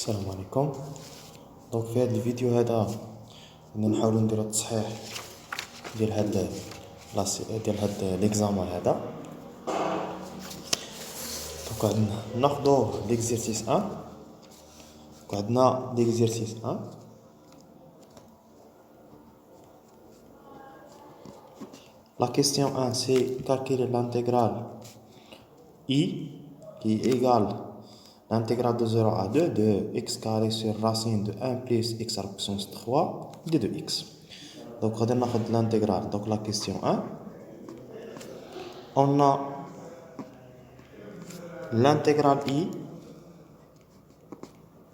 السلام عليكم. دونك في هذا الفيديو هذا بدنا نحاولوا نديروا التصحيح ديال هاد ليكزامان هذا. دونك عندنا ناخذوا ليكزيرسيس 1 وعندنا ليكزيرسيس 1. La question 1 c'est calculer l'intégrale I qui est égale l'intégrale de 0 à 2 de x carré sur racine de 1 plus x à la puissance 3 de 2x. Donc, on va faire l'intégrale. Donc, la question 1. On a l'intégrale I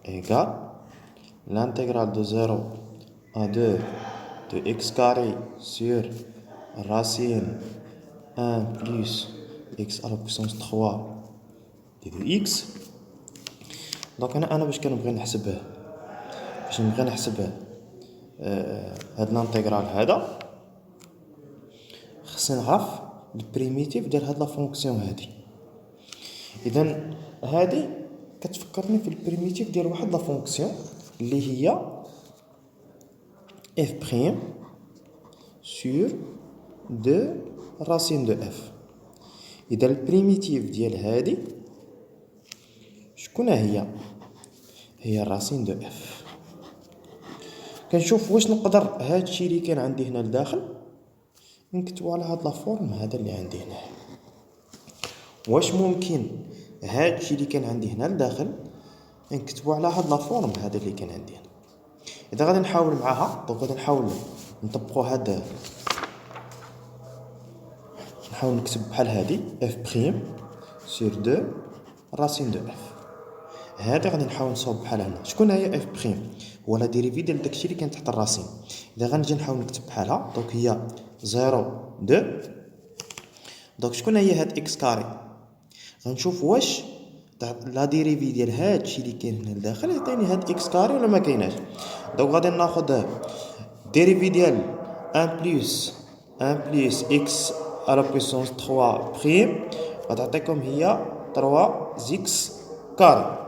égale l'intégrale de 0 à 2 de x carré sur racine 1 plus x à la puissance 3 de 2x. دونك انا باش كنبغي نحسب هاد الانتيغرال هذا، خصني نعرف البريميتيف ديال هاد لا فونكسيون هادي. اذا هادي كتفكرني في البريميتيف ديال واحد لا فونكسيون اللي هي f prime sur 2 racine de f. اذا البريميتيف ديال هادي شكون هي الراسين دو اف. كنشوف واش نقدر هادشي اللي كان عندي هنا لداخل نكتبو على هاد لا فورم هذا اللي عندي هنا. واش ممكن هادشي اللي كان عندي هنا لداخل نكتبو على هاد لا فورم هذا اللي كان عندي هنا. اذا غادي نحاول معاها، دونك غادي نحاول نطبقو هاد، نحاول نكتب بحال هادي اف بريم سور 2 راسين دو اف. هذا غادي نحاول نصوب بحال هنا. شكون هي اف بريم؟ هو لا ديريفي ديال داكشي اللي كان تحت الراسين. اذا غنجي نحاول نكتب بحالها، دونك هي 0 2. دونك شكون هي هاد اكس كاري؟ غنشوف واش لا ديريفي ديال هادشي اللي كاين هنا لداخل يعطيني هاد اكس كاري ولا ما كايناش. دونك غادي ناخذ ديريفي ديال 1 بلس اكس على بويسونس 3 بريم غتعطيكم هي 3 زيكس كاري.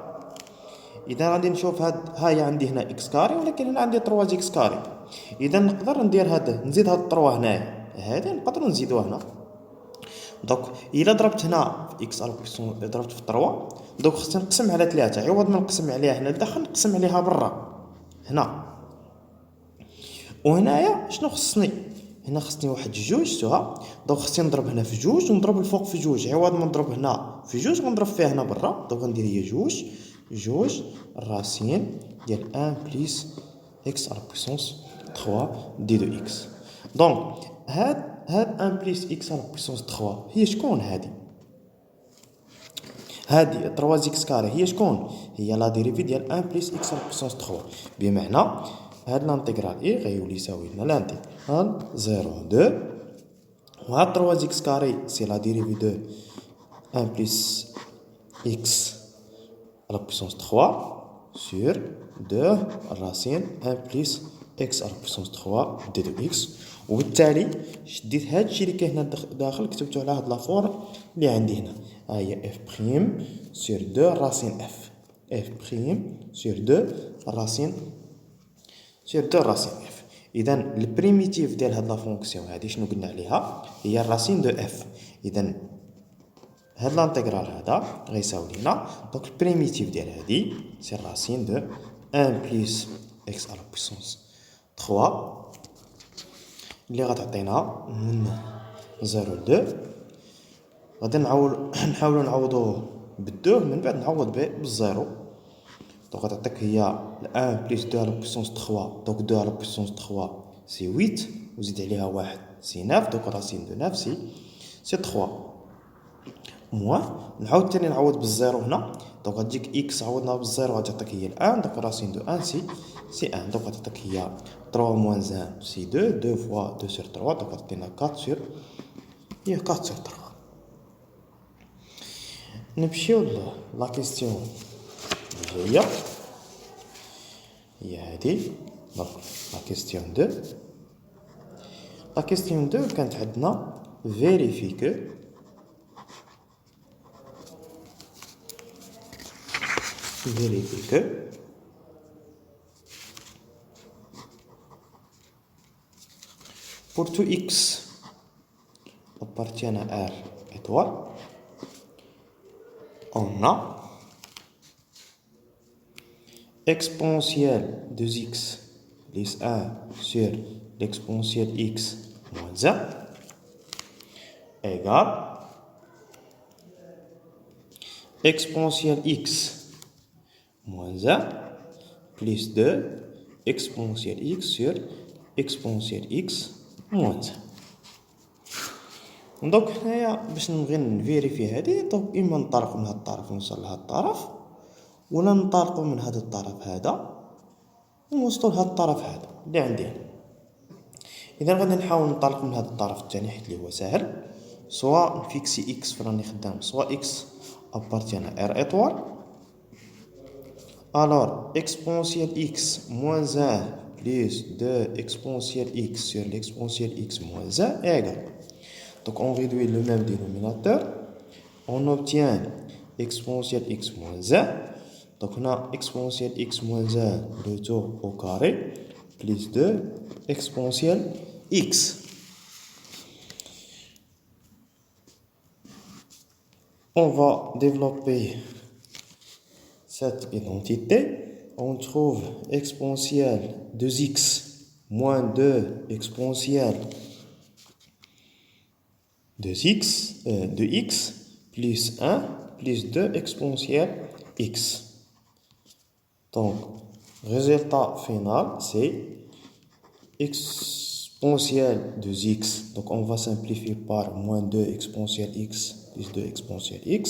اذا غادي نشوف ها هي عندي هنا اكس كاري، ولكن هنا عندي 3 اكس كاري. اذا نقدر ندير نزيد هاد 3 هنايا، هادي نقدروا نزيدوها هنا. دونك الا ضربت هنا في اكس على بويسون، ضربت في 3، دونك خصني نقسم على 3. عوض ما نقسم عليها هنا لداخل نقسم عليها برا هنا. وهنايا شنو خصني؟ هنا خصني واحد جوج سوها. دونك خصني نضرب هنا في جوج ونضرب الفوق في جوج. عوض ما نضرب هنا في جوج غنضرب فيها هنا برا. دونك غندير هي جوج الراسين ديال 1 بلس اكس على بويسونس 3 دي دو اكس. دونك هاد 1 بلس اكس على بويسونس 3 هي شكون؟ هادي 3 اكس كاري هي شكون؟ هي لا ديريفي ديال 1 بلس اكس على بويسونس 3. بمعنى هاد لانتيغرال اي غيولي يساوي لنا لانتيغرال 0 2 وهاد 3 اكس كاري سي لا ديريفي دو 1 بلس اكس à la puissance 3 sur 2 racine 1 plus x à la puissance 3 de 2x. وبالتالي شديت هادشي اللي كاين هنا داخل كتبته على هاد لا فورم اللي عندي هنا. هي اف بريم سور 2 راسين اف. اف بريم سور 2 راسين اف. اذا البريميتيف ديال هاد لا فونكسيون هادي شنو قلنا عليها؟ هي الراسين دو اف. اذا هاد لانتيغرال هذا غيساوي لنا دونك البريميتيف ديال هادي سي راسين دو 1 بلس اكس على بويسونس 3 اللي غتعطينا من 0 ل 2. غادي نحاولوا نعوضوه بالدو، من بعد نعوض به بالزيرو. دونك غتعطيك هي 1 بلس 2 على بويسونس 3. دونك 2 على بويسونس 3 سي 8 وزيد عليها 1 سي 9. دونك راسين دو 9 سي 3 نعاود تاني نعوض بالزيرو هنا. دونك غتجيك اكس عوضنا بالزيرو غتعطيك هي الان. دونك راسين دو 1 سي 1. دونك غتعطيك هي 3 موان 1 سي 2. 2 فوا 2 سور 3 دونك غتعطينا 4 سور 3. نمشيو لا كيستيون اللي جايه هي هادي. دونك لا كيستيون 2. لا كيستيون 2 كانت عندنا فيريفي كو vérifier que pour tout x appartient à R étoile, on a exponentielle de x plus 1 sur l'exponentielle x moins 1 égale exponentielle x moins 1 plus 2 exponentielle x sur exponentielle x moins 1. دونك هنايا باش نبغي نفيريفي هادي، دونك اما ننطلقو من هاد الطرف ونوصل لهاد الطرف، ولا ننطلقو من هاد الطرف هذا ونوصلو لهاد الطرف هذا اللي عندي هنا. اذا غادي نحاول ننطلق من هاد الطرف الثاني حيت اللي هو ساهل، سوا نفيكسي اكس في راني خدام، سوا اكس appartient à R étoile. Alors, exponentielle x moins 1 plus 2 exponentielle x sur l'exponentielle x moins 1 est égal. Donc, on réduit le même dénominateur. On obtient exponentielle x moins 1. Donc, on a exponentielle x moins 1, le tout au carré, plus 2 exponentielle x. On va développer cette identité. On trouve exponentielle de x moins 2 exponentielle de x plus 1 plus 2 exponentielle x. Donc, résultat final, c'est exponentielle de x. Donc, on va simplifier par moins 2 exponentielle x plus 2 exponentielle x.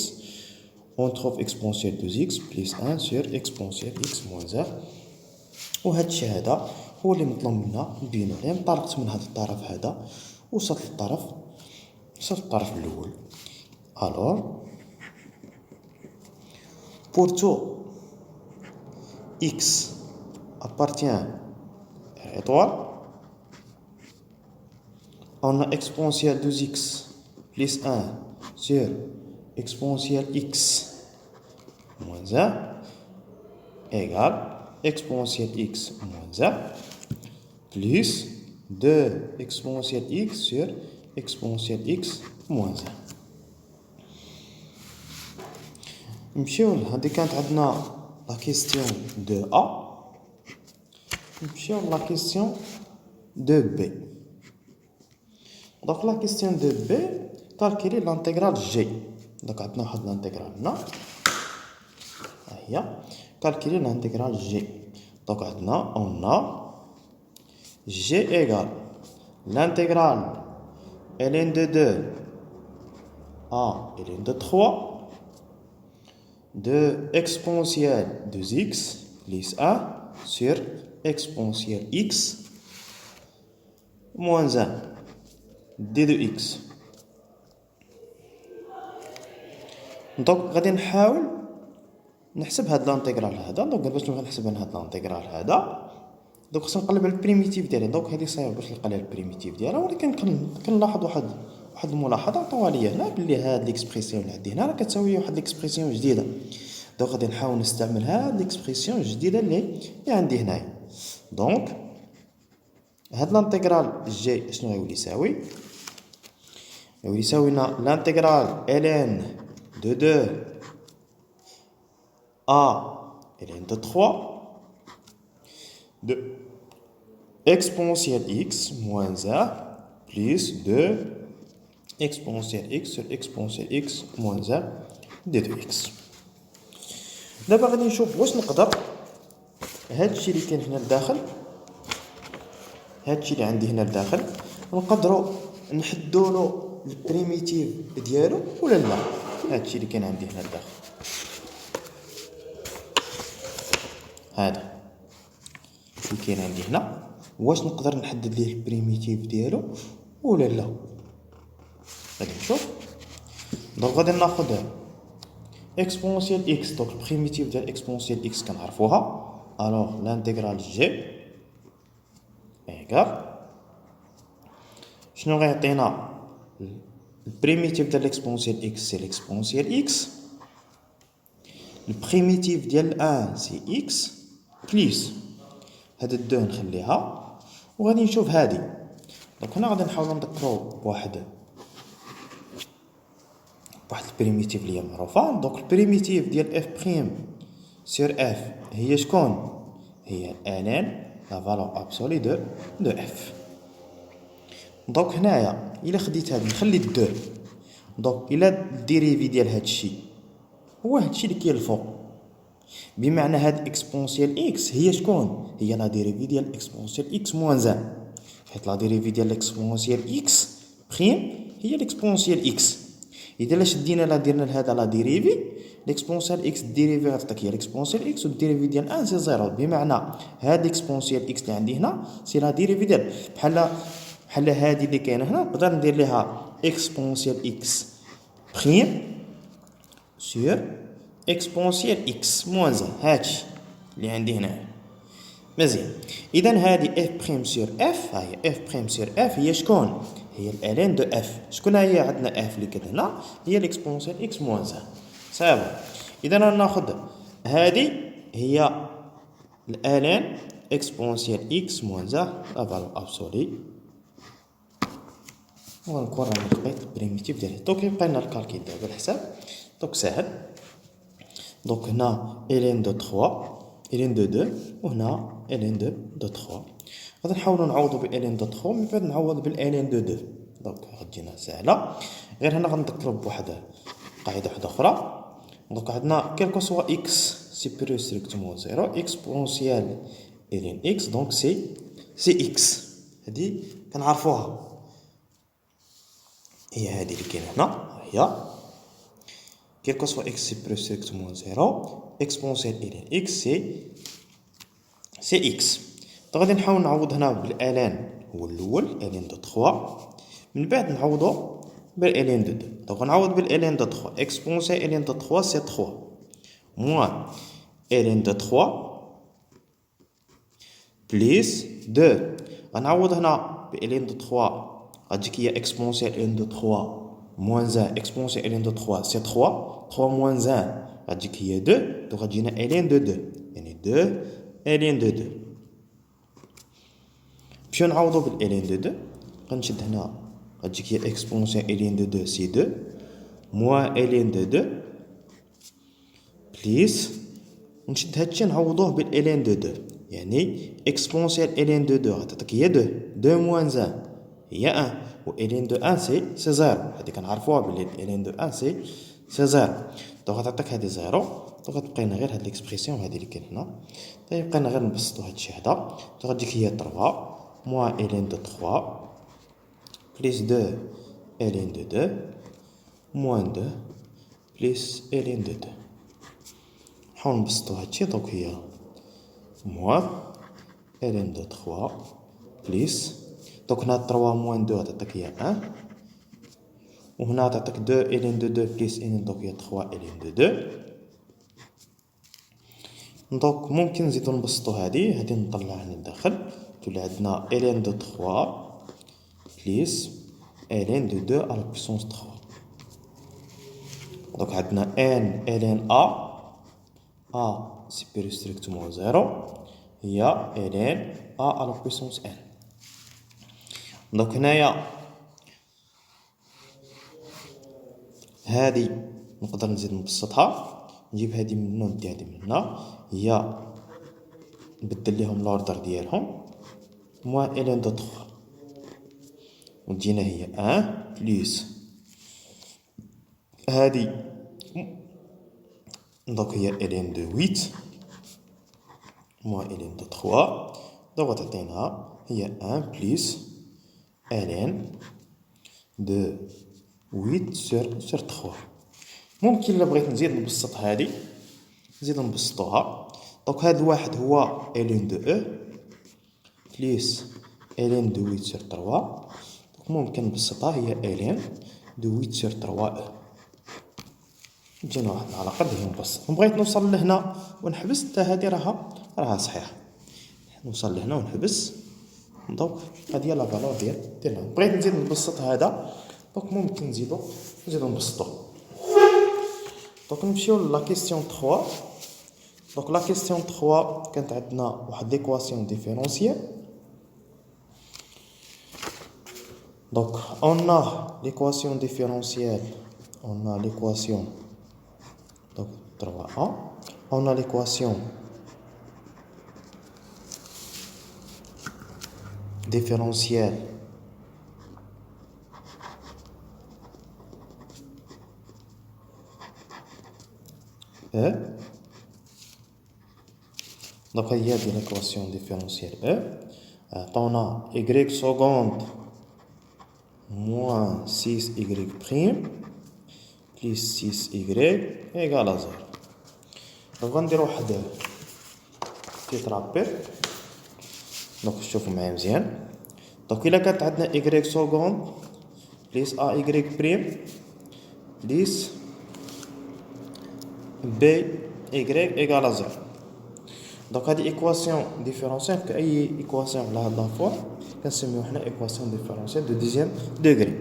On trouve exponentielle de x plus 1 sur exponentielle x moins 1. وهذا الشيء هذا هو اللي مطلوب منا نبينو. يعني انطلقت من هذا الطرف هذا وصلت للطرف الأول. Alors, pour tout x appartient à étoile, on a exponentielle de x plus 1 sur exponentielle x moins 1 égale exponentielle x moins 1 plus 2 exponentielle x sur exponentielle x moins 1. نمشيو هادي كانت عندنا لا كيستيون دو A. نمشيو لا كيستيون دو B. دونك لا كيستيون دو B calculer l'intégrale g. Donc, عندنا واحد l'intégrale هنا، ها هي calculer l'intégrale g. Donc, عندنا on a g égale l'intégrale ln de 2 à ln de 3 de exponentielle de x plus 1 sur exponentielle x moins 1 d de x. دونك غادي نحاول نحسب هاد لانتيغرال هذا. دونك باش نبغي نحسب انا هاد لانتيغرال هذا، دونك خصني نقلب على البريميتيف ديالي. دونك هادي صعيبه باش نلقى لها البريميتيف ديالها، ولكن كنلاحظ واحد الملاحظه عطاوها ليا هنا، بلي هاد ليكسبرسيون اللي عندي هنا راه كتساوي واحد ليكسبرسيون جديده. دونك غادي نحاول نستعمل هاد ليكسبرسيون الجديده اللي عندي هنايا. دونك هاد لانتيغرال جي شنو غيولي يساوي؟ غيولي يساوي لنا لانتيغرال ln de 2 à ln de 3 de exponentielle x moins 1 plus 2 exponentielle x sur exponentielle x moins 1 d de x. دابا غادي نشوف واش نقدر هادشي اللي كاين هنا لداخل، هادشي اللي عندي هنا لداخل نقدروا نحدوا له البريميتيف ديالو ولا لا. هادشي اللي كاين عندي هنا لداخل هذا اللي كاين عندي هنا، واش نقدر نحدد ليه البريميتيف ديالو ولا لا. غادي نشوف. دونك غادي ناخذ اكسبونسيال اكس. دونك البريميتيف ديال اكسبونسيال اكس كنعرفوها. الوغ لانتيغرال جي ايكال شنو غيعطينا؟ البريميتيف ديال الاكسبونسيال اكس سي الاكسبونسيال اكس، البريميتيف ديال 1 سي اكس بليس هاد الدو نخليها، وغادي نشوف هادي دونك هنا غادي نحاولوا نذكروا بواحد البريميتيف اللي هي معروفه. دونك البريميتيف ديال اف بريم سور اف هي شكون؟ هي الان لا فالور ابسولي دو اف. دونك هنايا الا خديت هذه نخلي دو، دونك الا الديريفي ديال هذا الشيء هو هذا الشيء اللي كاين الفوق، بمعنى هاد اكسبونسيال اكس هي شكون؟ هي لا ديريفي ديال اكسبونسيال اكس موان زان، حيت لا ديريفي ديال الاكسبونسيال اكس بريم هي الاكسبونسيال اكس. اذا لا شدينا لا درنا لهذا لا ديريفي الاكسبونسيال اكس الديريفي غتعطيك هي الاكسبونسيال اكس، والديريفي ديال ان سي زيرو، بمعنى هاد الاكسبونسيال اكس اللي عندي هنا سي لا ديريفي ديال بحال هادي اللي كاينه هنا، نقدر ندير ليها اكسبونسيال اكس بريم سور اكسبونسيال اكس موان زان، هادشي اللي عندي هنا مزيان. اذا هذه اف بريم سور اف، ها هي اف بريم سور اف هي شكون؟ هي الالين دو اف. شكون هي عندنا اف اللي كانت هنا؟ هي الاكسبونسيال اكس موان زان، صافي. اذا ناخذ هذه هي الالين اكسبونسيال اكس موان زان لا فالور ابسولي، ونكون راني لقيت البريميتيف ديالها. دونك يبقى لنا الكالكيل دابا الحساب، دونك ساهل. دونك هنا الين دو 3 الين دو 2 وهنا الين دو 3. غادي نحاولوا نعوضوا بالين دو 3 من بعد نعوض بالالين دو 2. دونك غتجينا ساهله، غير هنا غنذكروا بواحد قاعده واحده اخرى. دونك عندنا كيلكو سوا اكس سوبيريور ستريكتومون زيرو اكسبونسيال الين اكس، دونك سي اكس. هذه كنعرفوها، هي هذه اللي كاينه هنا، هي كيلكو سوا اكس سوبيريور ستريكتومون زيرو اكسبونسيال الين اكس سي اكس. غادي نحاول نعوض هنا بالالان هو الاول الين دو 3، من بعد نعوضو بالالين دو 2. دونك غنعوض بالالين دو 3 اكسبونسيال الين دو 3 سي 3 موان الين دو 3 بليس 2. غنعوض هنا بالين دو 3 غتجيك هي اكسبونسيال الين دو 3 موان زان اكسبونسيال الين دو 3 سي 3 موان زان غتجيك هي 2. دونك غتجينا الين دو 2 يعني 2 الين دو 2. باش نعوضو بالالين دو 2 غنشد هنا غتجيك هي اكسبونسيال الين دو 2 سي 2 موان الين دو 2 بليس نشد هادشي نعوضوه بالالين دو 2، يعني اكسبونسيال الين دو 2 غتعطيك هي 2 موان زان هي 1 و الين دو 1 سي 0. هادي كنعرفوها بلي الين دو 1 سي 0. دونك غتعطيك هادي 0. دونك غتبقى لنا غير هاد ليكسبرسيون هادي اللي كاين هنا. يبقى لنا غير نبسطو هادشي هذا. دونك غتجيك هي 3 موان الين دو 3 بليس 2 الين دو 2 موان 2 بليس الين دو 2. نحاول نبسطو هادشي. دونك هي موان الين دو 3 بليس، دونك هنا 3 موان 2 غتعطيك هي 1 وهنا تعطيك 2 الين دو 2 بليس الين، دونك هي 3 الين دو 2. دونك ممكن نزيدو نبسطو هادي نطلعها للداخل، تولي عندنا الين دو 3 بليس الين دو 2 على بويسونس 3. دونك عندنا ان الين ا سوبيريور ستريكتومون زيرو هي الين ا على بويسونس ان. دونك هنايا هادي نقدر نزيد نبسطها، نجيب هادي من هنا وندي هادي من هنا، هي نبدل ليهم لوردر ديالهم موان الين دو 3 وتجينا هي 1 بليس هادي دونك هي الين دو 8 موان الين دو 3. دونك غتعطينا هي 1 بليس الين دو 8 سور 3. ممكن الا بغيت نزيد نبسط هادي نزيد نبسطوها. دونك هاد الواحد هو الين دو او بليس الين دو 8 سور 3. دونك ممكن نبسطها هي الين دو 8 سور 3 او. تجينا واحد العلاقه اللي هي نبسط. بغيت نوصل لهنا ونحبس حتى هادي راها صحيحه، نوصل لهنا ونحبس. دونك هادي هي لا فالور ديالنا. بغيت نزيد نبسط هذا، دونك ممكن نزيدو نبسطو. دونك نمشيو لا كيسيون 3. دونك لا كيسيون 3 كانت عندنا واحد ليكواسيون ديفيرونسيال. Donc on a l'équation différentielle, on a l'équation, donc 3a, on a l'équation différentielle E. Donc il y a l'équation différentielle E. On a y seconde moins 6y prime plus 6y égale à 0. Donc غندير واحد بيت رابير. دونك شوفوا معايا مزيان. دونك إلا كانت عندنا y seconde plus ay prime plus by égale à 0. دونك هذه ايكواسيون ديفيرونسيال كأي ايكواسيون على هاد لافور كنسميو حنا ايكواسيون ديفيرونسيال دو دوزيام دوغري.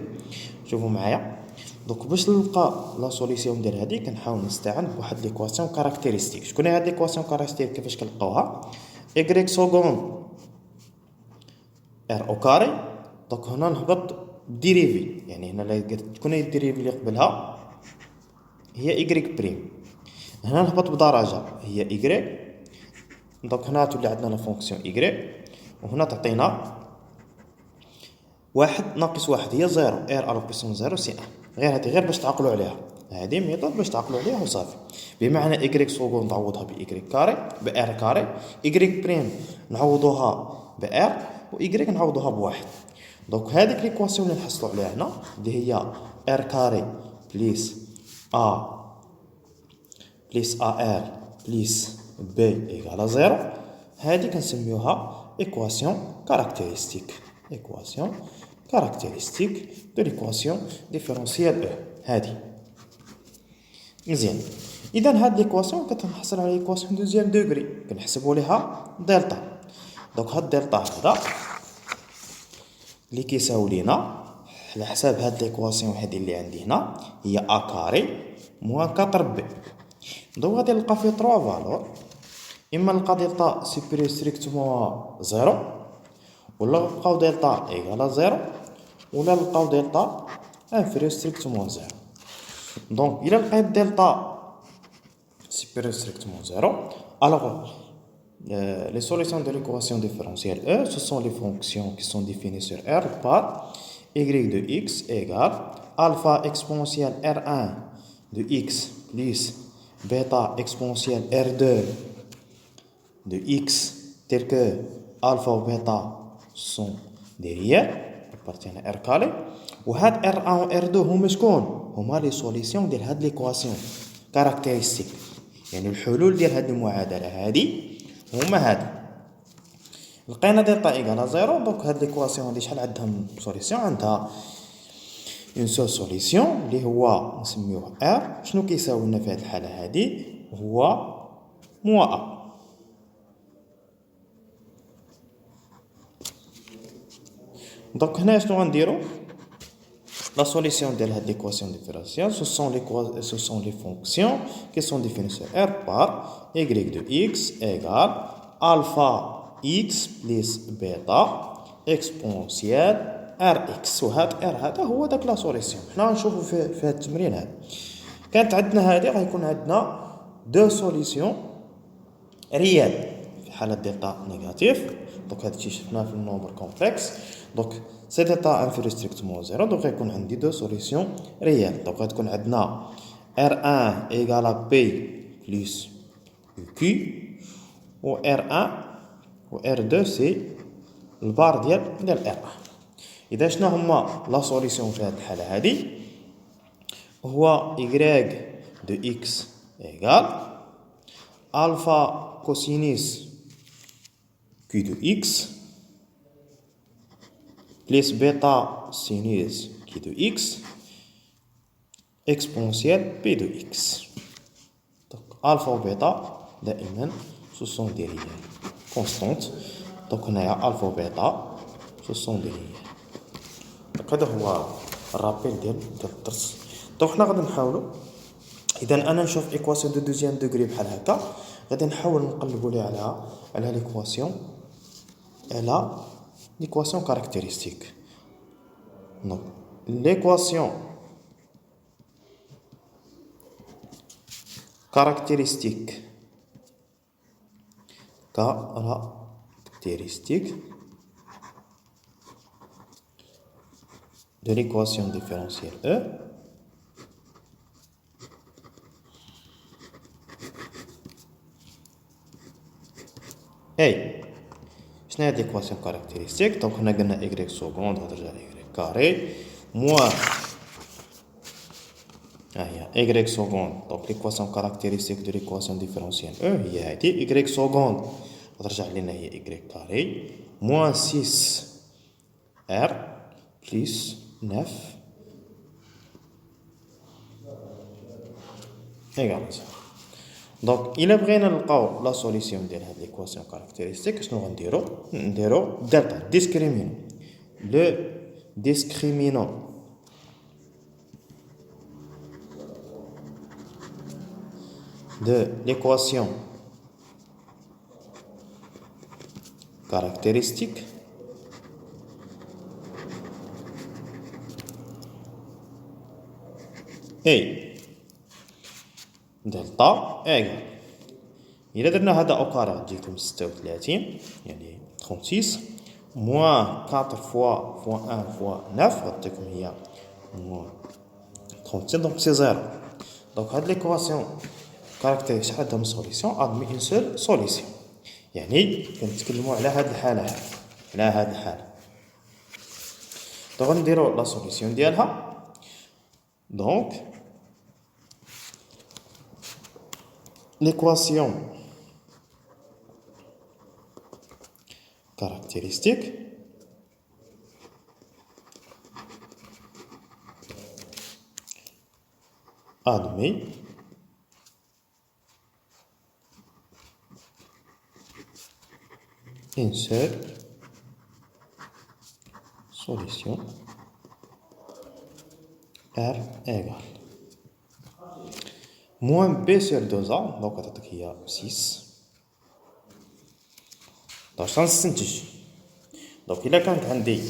شوفوا معايا. دونك باش نلقى لا سوليسيون ديال هذه كنحاول نستعن بواحد ليكواسيون كاركتيرستيك. شكون هي هاد ليكواسيون كاركتيرستيك كيفاش كنلقاوها؟ y سكوند ار او كاري. دونك هنا نهبط ديريفي، يعني هنا شكون هي الديريفي اللي قبلها؟ هي y بريم. هنا نهبط بدرجه هي y. دونك هنا تولي عندنا لا فونكسيون y، وهنا تعطينا واحد ناقص واحد هي زيرو، ار على بيسون زيرو سي ان. غير هادي غير باش تعقلوا عليها، هادي ميثود باش تعقلوا عليها وصافي. بمعنى y سكوند نعوضها ب y كاري ب r كاري، y بريم نعوضوها ب r، و y نعوضوها بواحد. دونك هذيك ليكواسيون اللي نحصلوا عليها هنا اللي هي r كاري بليس a بليس ار بليس b égale à 0. هذه كنسميوها équation caractéristique. équation caractéristique de l'équation différentielle E. هذه مزيان. اذا هاد ليكواسيون كتنحصل على ليكواسيون دوزيام دوغري كنحسبوا ليها دلتا. دونك هاد دلتا هذا اللي كيساوي لينا على حساب هاد ليكواسيون هذه اللي عندي هنا هي ا كاري موان 4 بي. دونك غادي نلقى فيه 3 فالور، اما نلقى دلتا سوبيريور ستريكتومون زيرو، ولا نلقاو دلتا ايغال زيرو، ولا نلقاو دلتا انفيريور ستريكتومون زيرو. دونك الى لقيت دلتا سوبيريور ستريكتومون زيرو، alors les solutions de l'équation différentielle E, ce sont les fonctions qui sont définies sur R par y de x égale alpha exponentielle R1 de x plus bêta exponentielle R2 de x tel que alpha ou bêta sont des réels appartiennent à R carré. وهاد R1 و R2 هما شكون؟ هما لي سوليسيون ديال هاد ليكواسيون كاركتيرستيك، يعني الحلول ديال هاد المعادلة هادي هما هادو. لقينا دلتا ايغال زيرو. دونك هاد ليكواسيون هادي شحال عندها سوليسيون؟ عندها اون سول سوليسيون اللي هو نسميوه ار. شنو كيساوي لنا في هاد الحالة هادي؟ هو موا ا. دونك هنا شنو غنديرو؟ La solution de cette équation différentielle, ce sont les fonctions qui sont définies sur R par y de x égale alpha x plus bêta exponentielle rx. وهذا r هذا هو داك لا سوليسيون. حنا نشوفوا في هذا التمرين هذا كانت عندنا هذه غيكون عندنا دو سوليسيون ريال في حالة دلتا نيجاتيف. دونك هذا الشيء شفناه في النومبر كومبلكس. دونك سي دلتا انفيريور ستريكتومون زيرو. دونك غيكون عندي دو سوليسيون ريال. دونك غتكون عندنا R1 égale P plus Q، و R1 و R2 سي البار ديال R1. إذا شنو هما لا سوليسيون في هذه الحالة هذه؟ هو y de x égale alpha cosinus q de x plus bêta sinus q de x exponentielle p de x. Donc alpha و bêta دائما ce sont des réels constantes. donc هنايا alpha و bêta ce sont des réels. donc هذا هو الرابيل ديال الدرس. دونك حنا غادي نحاولوا اذا انا نشوف ايكواسيون دو دوزيام دوغري بحال هكا غادي نحاول نقلبوا ليها على ليكواسيون، على ليكواسيون كاركتيرستيك. Donc, l'équation caractéristique de l'équation différentielle E est شنو هاد l'équation caractéristique. Donc هنا قلنا y seconde غترجع y carré moins y seconde. Donc l'équation caractéristique de l'équation différentielle E هي هادي y seconde غترجع لنا هي y carré moins 6r plus 9 égale 0. Donc إلا بغينا نلقاو لا سوليسيون ديال هاد ليكواسيون كاركتيرستيك شنو غنديرو؟ نديرو دلتا ديسكريمينو لو ديسكريمينون de l'équation caractéristique est دلتا إيكال إلا درنا هذا أو كاري غتجيكم 36 يعني 36 موان 4 فوا 1 فوا 9 غتعطيكم هي موان 36 دونك سي زيرو. دونك هاد ليكواسيون كاركتير شحال عندها من سوليسيون ادمي اون سول سوليسيون يعني كنتكلموا على هاد الحالة هادي على هاد الحالة. دونك غنديرو لا سوليسيون ديالها. دونك l'équation caractéristique admet une seule solution R égale moins b sur 2a donc غتعطيك هي 6. دونك غنستنتج دونك الا كانت عندي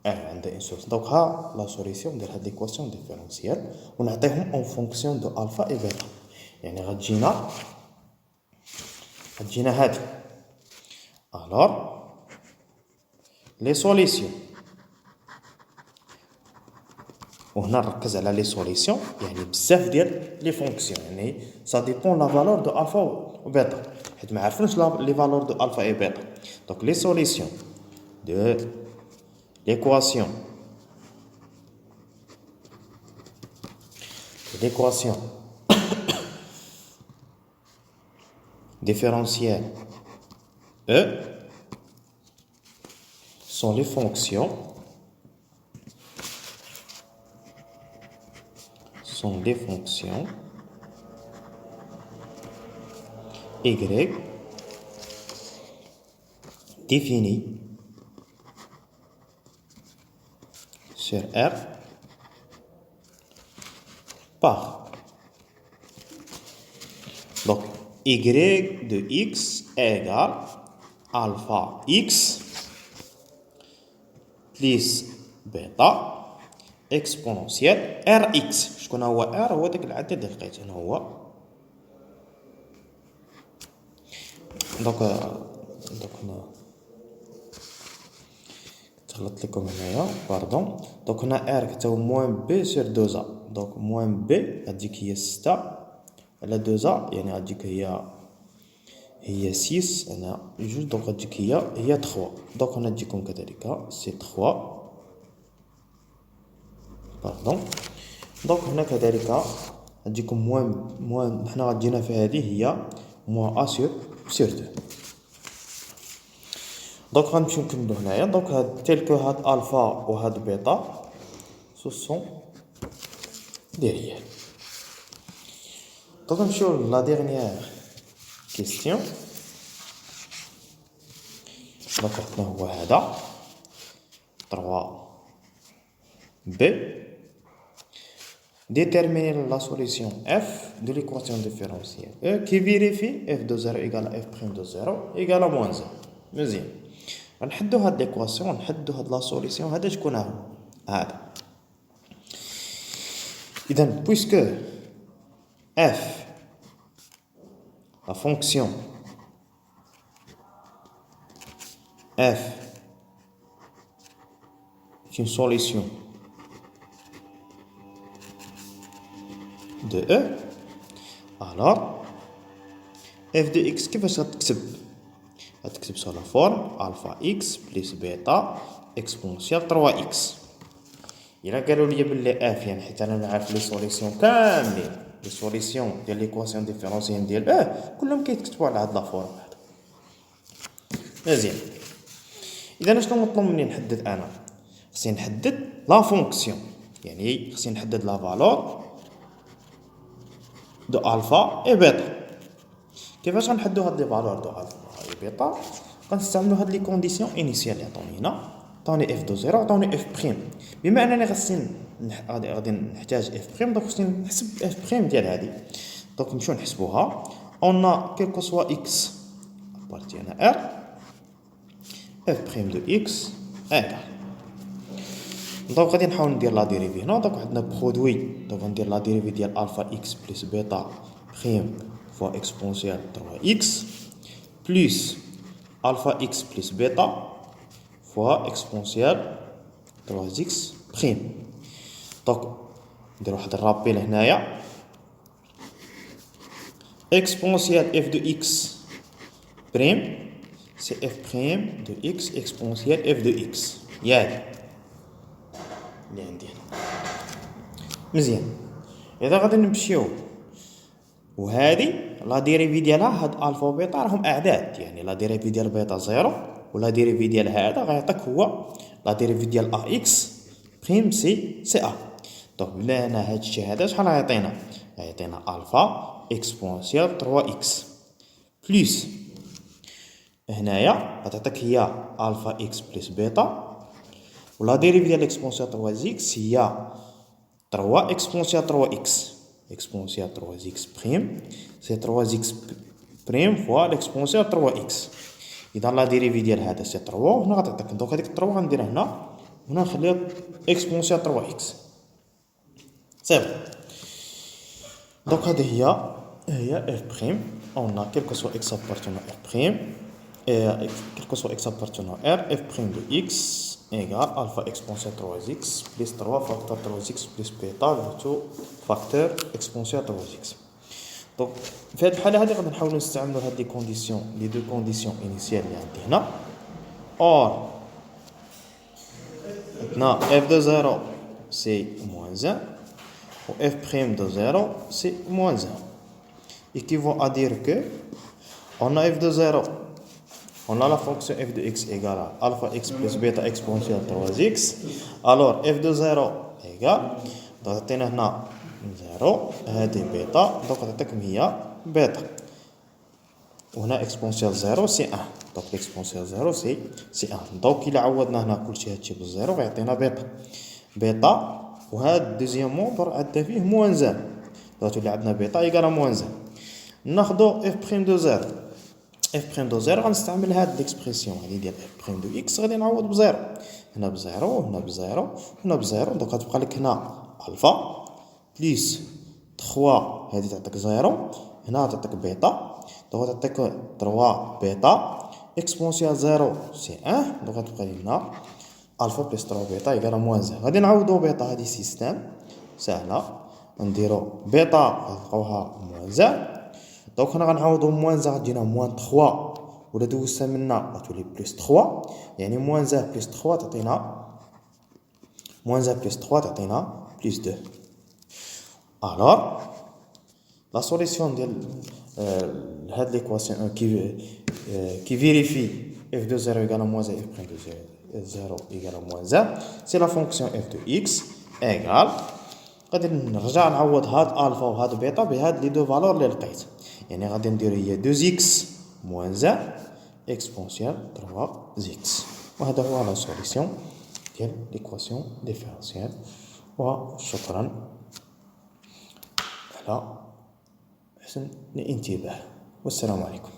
عندها ان سورس دونك ها لا سوليسيون ديال هاد ليكواسيون ديفيرونسيال ونعطيهم اون فونكسيون دو الفا اي بيتا يعني غتجينا هادي. الوغ لي سوليسيون وهنا نركز على لي سوليسيون يعني بزاف ديال لي فونكسيون يعني سا ديبون لا فالور دو الفا و بيتا حيت ما عرفناش لي فالور دو الفا اي بيتا. دونك لي سوليسيون دو l'équation différentielle E sont les fonctions y définies sur R par donc y de x égale alpha x plus bêta exponentielle rx. شكون هو r؟ هو داك العدد اللي لقيت انا هو دونك هنا غلطت لكم هنايا باردون. دونك هنا ار كتساوي موان بي سير دوزا دونك موان بي غتجيك هي 6 على دوزا يعني غتجيك هي 6 هنا جوج دونك غتجيك هي 3 دونك هنا تجيكم كذلك سي 3 باردون. دونك هنا كذلك غتجيكم موان حنا غتجينا في هذه هي موان ا سير 2. دونك غنمشيو نكملو هنايا. دونك هاد تيل كو هاد الفا و هاد بيتا سو سون دي ريال. دونك نمشيو لا ديرنيير كيستيون. دونك عندنا هو هذا 3 b déterminer la solution f de l'équation différentielle E qui vérifie f de 0 égale à f' de 0 égale à moins 1. مزيان غنحدو هاد ليكواسيون نحدو هاد لا سوليسيون. هذا شكون هو؟ هذا. إذا puisque f la fonction f est une solution de E, alors f de x كيفاش غتكتب؟ غتكتب sur la forme alpha x plus beta exponentielle 3x. إلا قالوا لي بلي f يعني حيت أنا نعرف لي سوليسيون كاملين، لي سوليسيون ديال ليكواسيون ديفيرونسيال ديال كلهم كيتكتبوا على هاد لا فورم هذا. مزيان. إذا شنو مطلوب مني نحدد أنا؟ خصني نحدد لا فونكسيون، يعني خصني نحدد لا فالور دو الفا اي بيتا. كيفاش غنحددو هاد لي فالور دو الفا اي بيتا؟ غنستعملو هاد لي كونديسيون انيسيال اللي عطوني هنا، عطوني اف دو زيرو، عطوني اف بريم. بما انني غادي نحتاج اف بريم، دونك خصني نحسب اف بريم ديال هادي. دونك نمشيو نحسبوها. اون ا كيلكو سوا اكس appartient à R, f prime de x égal. دونك غادي نحاول ندير لا ديريفي هنا. دونك عندنا برودوي، دونك غندير لا ديريفي ديال الفا اكس بلس بيتا بريم فوا اكسبونسيال 3 اكس بلس الفا اكس بلس بيتا فوا اكسبونسيال 3 اكس بريم. دونك ندير واحد الرابيل هنايا. اكسبونسيال اف دو اكس بريم سي اف بريم دو اكس اكسبونسيال اف دو اكس. ياك اللي عندي هنا مزيان. اذا غادي نمشيو وهذه لا ديريفي ديالها، هاد الفا و بيتا راهم اعداد، يعني لا ديريفي ديال بيتا زيرو ولا ديريفي ديال هذا غيعطيك هو لا ديريفي ديال ا اكس بريم سي ا. دونك بلا هنا هاد الشيء هذا شحال غيعطينا؟ غيعطينا الفا اكسبونسيال 3 اكس بلس هنايا غتعطيك هي الفا اكس بلس بيتا، ولا ديريفي ديال اكسبونسيال 3 اكس هي 3 اكسبونسيال 3 اكس اكسبونسيال 3 اكس بريم سي 3 اكس بريم فوا الاكسبونسيال 3 اكس. اذا لا ديريفي ديال هذا سي 3 وهنا غتعطيك. دونك هذيك 3 غنديرها هنا وهنا نخليها اكسبونسيال 3 اكس صافي. دونك هذه هي اف بريم. اون ا كيلكو سوا اكس ابارتونون اف بريم كيلكو سوا اكس ابارتونون ار اف بريم دو اكس égal alpha exponentielle 3x plus 3 facteur 3x plus bêta vertu facteur exponentielle 3x. Donc في هذه الحالة هذه غادي نحاولوا نستعملوا هاد لي كونديسيون لي دو كونديسيون انيسيال اللي عندي هنا. اور عندنا f de 0 c'est moins 1 و f prime de 0 c'est moins 1 équivaut à dire que on a f de 0, on a la fonction f de x égale à alpha x plus bêta exponentielle 3x. Alors f de 0 égale, donc عطينا هنا 0 هذه بيتا، دونك تعطيكم هي بيتا وهنا exponentielle 0 سي 1. دونك exponentielle 0 سي 1. دونك إلا عوضنا هنا كلشي هادشي بالزيرو غيعطينا بيتا وهاد دوزيام مومبر عندنا فيه موان 1. دونك تولي عندنا بيتا إيكالا موان 1. ناخدو اف بريم دو 0. اف بريم دو 0 غنستعمل هاد ليكسبرسيون هادي ديال اف بريم دو اكس، غادي نعوض بزيرو، هنا بزيرو هنا بزيرو هنا بزيرو. دونك غتبقى لك هنا الفا بليس 3 هادي تعطيك زيرو، هنا تعطيك بيتا، دونك تعطيك 3 بيتا اكسبونسيال 0 سي 1. دونك غتبقى لي هنا الفا بليس 3 بيتا يقال موان 1. غادي نعوضو بيتا، هادي سيستيم ساهله، نديرو بيتا غتلقاوها موان 1. دونك هنا غنعوضو موان 1 غتجينا موان 3 ولا دوزتها منا غتولي بليس 3، يعني موان 1 بليس 3 تعطينا موان 1 بليس 3 تعطينا بليس 2. الوغ لا سوليسيون ديال هاد ليكواسيون كي فيريفي اف دو 0 ايكال موان 1 اف بريم دو 0 ايكال موان 1 سي لا فونكسيون اف دو اكس ايكال. غادي نرجع نعوض هاد الفا وهاد بيتا بهاد لي دو فالور اللي لقيت، يعني غادي ندير هي 2 اكس موان 1 اكسبونسيال 3 اكس. وهذا هو لا سوليسيون ديال ليكواسيون ديفيرونسيال. وشكرا على حسن الانتباه والسلام عليكم.